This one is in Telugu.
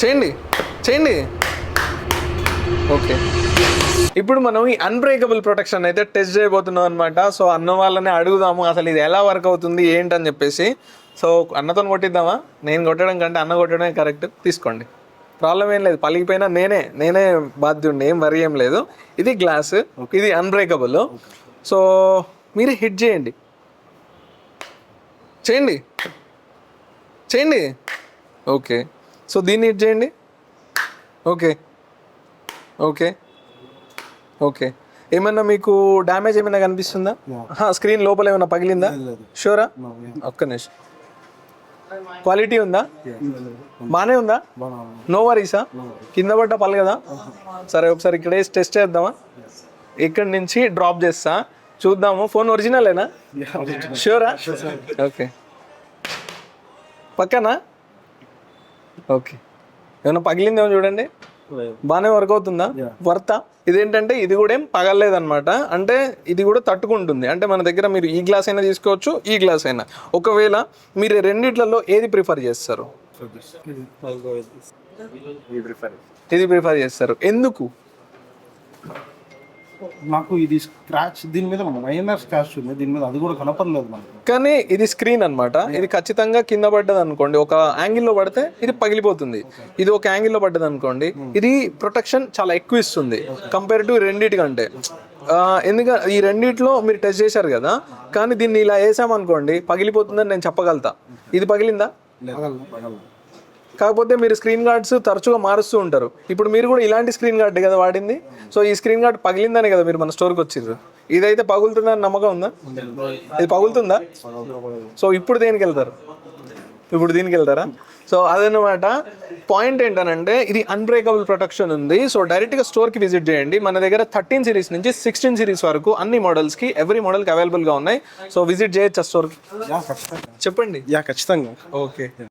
చేయండి చేయండి. ఓకే, ఇప్పుడు మనం ఈ అన్బ్రేకబుల్ ప్రొటెక్షన్ అయితే టెస్ట్ చేయబోతున్నాం అనమాట. సో అన్న వాళ్ళని అడుగుదాము అసలు ఇది ఎలా వర్క్ అవుతుంది ఏంటని చెప్పేసి. సో అన్నతో కొట్టిద్దామా? నేను కొట్టడం కంటే అన్న కొట్టడమే కరెక్ట్. తీసుకోండి, ప్రాబ్లం ఏం లేదు. పలిగిపోయినా నేనే బాధ్యుడిని, ఏం వరి ఏం లేదు. ఇది గ్లాస్, ఇది అన్బ్రేకబుల్. సో మీరు హిట్ చేయండి చేయండి చేయండి. ఓకే, సో దీన్ని హిట్ చేయండి. ఓకే ఓకే ఓకే, ఏమన్నా మీకు డ్యామేజ్ ఏమైనా కనిపిస్తుందా? స్క్రీన్ లోపల ఏమైనా పగిలిందా? షూరా? ఒక్క నిమిషం. క్వాలిటీ ఉందా? బాగానే ఉందా? నో వరీసా? కింద పడ్డ పలు కదా? సరే ఒకసారి ఇక్కడ వేసి టెస్ట్ చేద్దామా? ఇక్కడి నుంచి డ్రాప్ చేస్తా, చూద్దాము. ఫోన్ ఒరిజినలేనా? షూరా? ఓకే, పక్కనా? ఓకే, ఏమైనా పగిలిందేమో చూడండి. బాగానే వర్క్ అవుతుందా? వర్తా? ఇదేంటంటే ఇది కూడా ఏం పగలలేదన్నమాట. అంటే ఇది కూడా తట్టుకుంటుంది. అంటే మన దగ్గర మీరు ఈ గ్లాస్ అయినా తీసుకోవచ్చు, ఈ గ్లాస్ అయినా. ఒకవేళ మీరు రెండిట్లలో ఏది ప్రిఫర్ చేస్తారు? ఇది ప్రిఫర్ చేస్తారు. ఎందుకు? నాకు ఇది స్క్రాచ్, దీని మీద మైనర్ స్క్రాచ్ ఉంది, దీని మీద అది కూడా కనపడలేదు మనకు. కానీ ఇది స్క్రీన్ అన్నమాట. ఇది ఖచ్చితంగా కింద పడ్డది అనుకోండి, ఒక యాంగిల్లో పడితే ఇది పగిలిపోతుంది. ఇది ఒక యాంగిల్లో పడ్డది అనుకోండి, ఇది ప్రొటెక్షన్ చాలా ఎక్కువ ఇస్తుంది కంపేర్ టు రెండింటికంటే. ఎందుకంటే ఈ రెండిట్లో మీరు టెస్ట్ చేశారు కదా, కానీ దీన్ని ఇలా వేసామనుకోండి పగిలిపోతుందని నేను చెప్పగలుగుతా. ఇది పగిలిందా? కాకపోతే మీరు స్క్రీన్ గార్డ్స్ తరచుగా మారుస్తూ ఉంటారు. ఇప్పుడు మీరు కూడా ఇలాంటి స్క్రీన్ గార్డ్ కదా వాడింది. సో ఈ స్క్రీన్ గార్డ్ పగిలిందనే కదా మీరు మన స్టోర్కి వచ్చిర్రు. ఇదైతే పగులుతుందని నమ్మకం ఉందా? ఇది పగులుతుందా? సో ఇప్పుడు దేనికి వెళ్తారు? ఇప్పుడు దీనికి వెళ్తారా? సో అదనమాట పాయింట్. ఏంటనంటే ఇది అన్బ్రేకబుల్ ప్రొటెక్షన్ ఉంది. సో డైరెక్ట్గా స్టోర్కి విజిట్ చేయండి. మన దగ్గర 13 సిరీస్ నుంచి 16 సిరీస్ వరకు అన్ని మోడల్స్కి, ఎవ్రీ మోడల్కి అవైలబుల్గా ఉన్నాయి. సో విజిట్ చేయొచ్చు స్టోర్కి. చెప్పండి. ఖచ్చితంగా. ఓకే.